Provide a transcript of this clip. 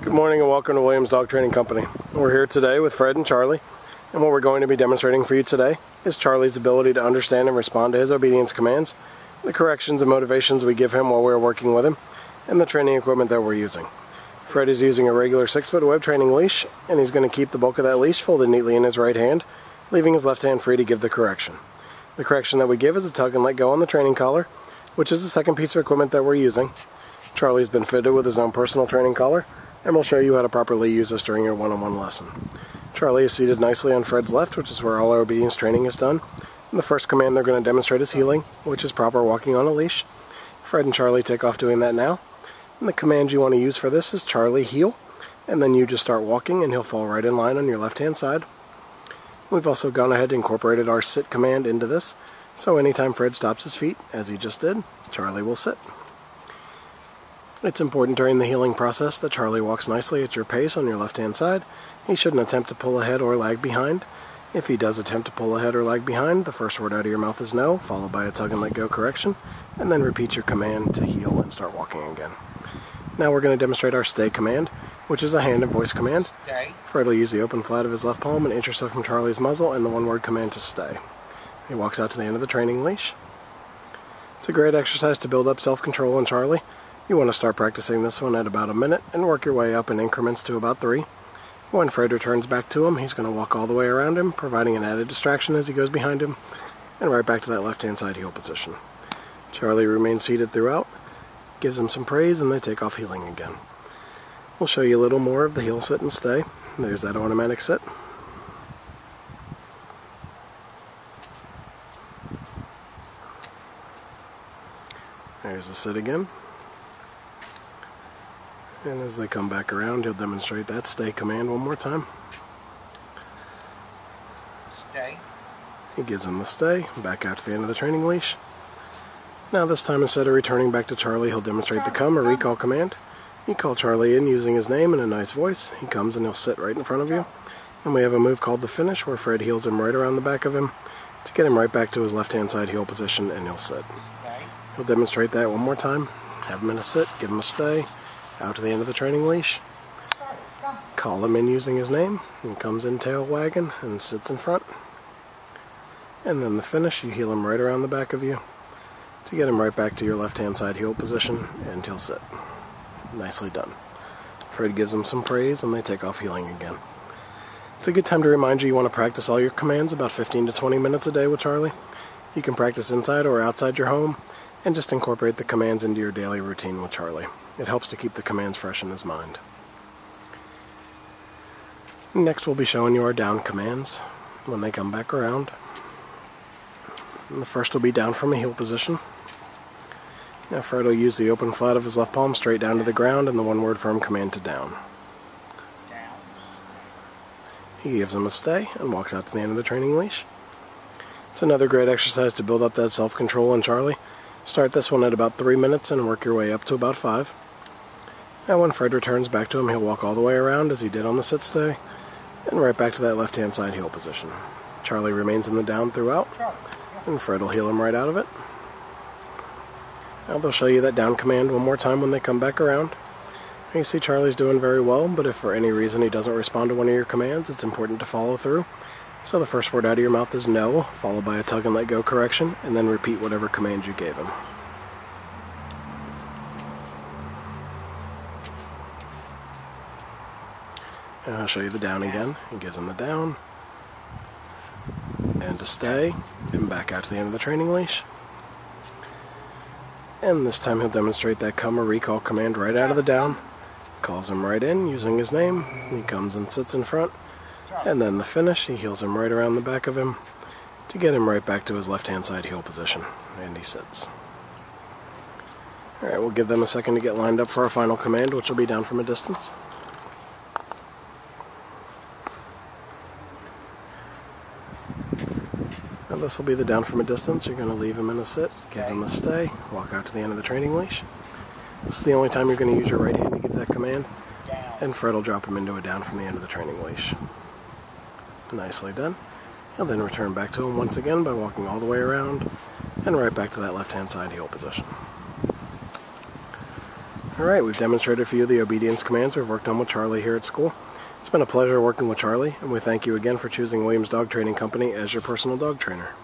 Good morning and welcome to Williams Dog Training Company. We're here today with Fred and Charlie, and what we're going to be demonstrating for you today is Charlie's ability to understand and respond to his obedience commands, the corrections and motivations we give him while we're working with him, and the training equipment that we're using. Fred is using a regular 6-foot web training leash, and he's going to keep the bulk of that leash folded neatly in his right hand, leaving his left hand free to give the correction. The correction that we give is a tug and let go on the training collar, which is the second piece of equipment that we're using. Charlie's been fitted with his own personal training collar, and we'll show you how to properly use this during your one-on-one lesson. Charlie is seated nicely on Fred's left, which is where all our obedience training is done. And the first command they're going to demonstrate is heeling, which is proper walking on a leash. Fred and Charlie take off doing that now. And the command you want to use for this is Charlie heel, and then you just start walking and he'll fall right in line on your left-hand side. We've also gone ahead and incorporated our sit command into this, so anytime Fred stops his feet, as he just did, Charlie will sit. It's important during the heeling process that Charlie walks nicely at your pace on your left-hand side. He shouldn't attempt to pull ahead or lag behind. If he does attempt to pull ahead or lag behind, the first word out of your mouth is no, followed by a tug and let go correction, and then repeat your command to heel and start walking again. Now we're going to demonstrate our stay command, which is a hand and voice command. Stay. Fred will use the open flat of his left palm and inch or so from Charlie's muzzle and the one-word command to stay. He walks out to the end of the training leash. It's a great exercise to build up self-control in Charlie. You want to start practicing this one at about a minute and work your way up in increments to about 3. When Fred returns back to him, he's going to walk all the way around him, providing an added distraction as he goes behind him, and right back to that left-hand side heel position. Charlie remains seated throughout, gives him some praise, and they take off heeling again. We'll show you a little more of the heel sit and stay. There's that automatic sit. There's the sit again. And as they come back around, he'll demonstrate that stay command one more time. Stay. He gives him the stay, back out to the end of the training leash. Now this time, instead of returning back to Charlie, he'll demonstrate the come or recall command. You call Charlie in using his name in a nice voice. He comes and he'll sit right in front of you. And we have a move called the finish, where Fred heels him right around the back of him to get him right back to his left-hand side heel position, and he'll sit. He'll demonstrate that one more time. Have him in a sit, give him a stay, out to the end of the training leash. Call him in using his name. He comes in tail wagging and sits in front. And then the finish, you heel him right around the back of you to get him right back to your left-hand side heel position, and he'll sit. Nicely done. Fred gives him some praise, and they take off heeling again. It's a good time to remind you want to practice all your commands about 15 to 20 minutes a day with Charlie. You can practice inside or outside your home, and just incorporate the commands into your daily routine with Charlie. It helps to keep the commands fresh in his mind. Next we'll be showing you our down commands when they come back around. And the first will be down from a heel position. Now Fred will use the open flat of his left palm straight down to the ground and the one-word firm command to down. He gives him a stay and walks out to the end of the training leash. It's another great exercise to build up that self-control in Charlie. Start this one at about 3 minutes and work your way up to about 5. Now when Fred returns back to him, he'll walk all the way around as he did on the sit stay, and right back to that left-hand side heel position. Charlie remains in the down throughout, and Fred will heel him right out of it. Now they'll show you that down command one more time when they come back around. You see Charlie's doing very well, but if for any reason he doesn't respond to one of your commands, it's important to follow through. So the first word out of your mouth is no, followed by a tug and let go correction, and then repeat whatever command you gave him. And I'll show you the down again. He gives him the down, and to stay, and back out to the end of the training leash. And this time he'll demonstrate that come or recall command right out of the down. Calls him right in using his name. He comes and sits in front. And then the finish, he heels him right around the back of him to get him right back to his left-hand side heel position. And he sits. Alright, we'll give them a second to get lined up for our final command, which will be down from a distance. Now this will be the down from a distance. You're going to leave him in a sit, give him a stay, walk out to the end of the training leash. This is the only time you're going to use your right hand to give that command. And Fred will drop him into a down from the end of the training leash. Nicely done. He'll then return back to him once again by walking all the way around and right back to that left-hand side heel position. Alright, we've demonstrated for you the obedience commands we've worked on with Charlie here at school. It's been a pleasure working with Charlie, and we thank you again for choosing Williams Dog Training Company as your personal dog trainer.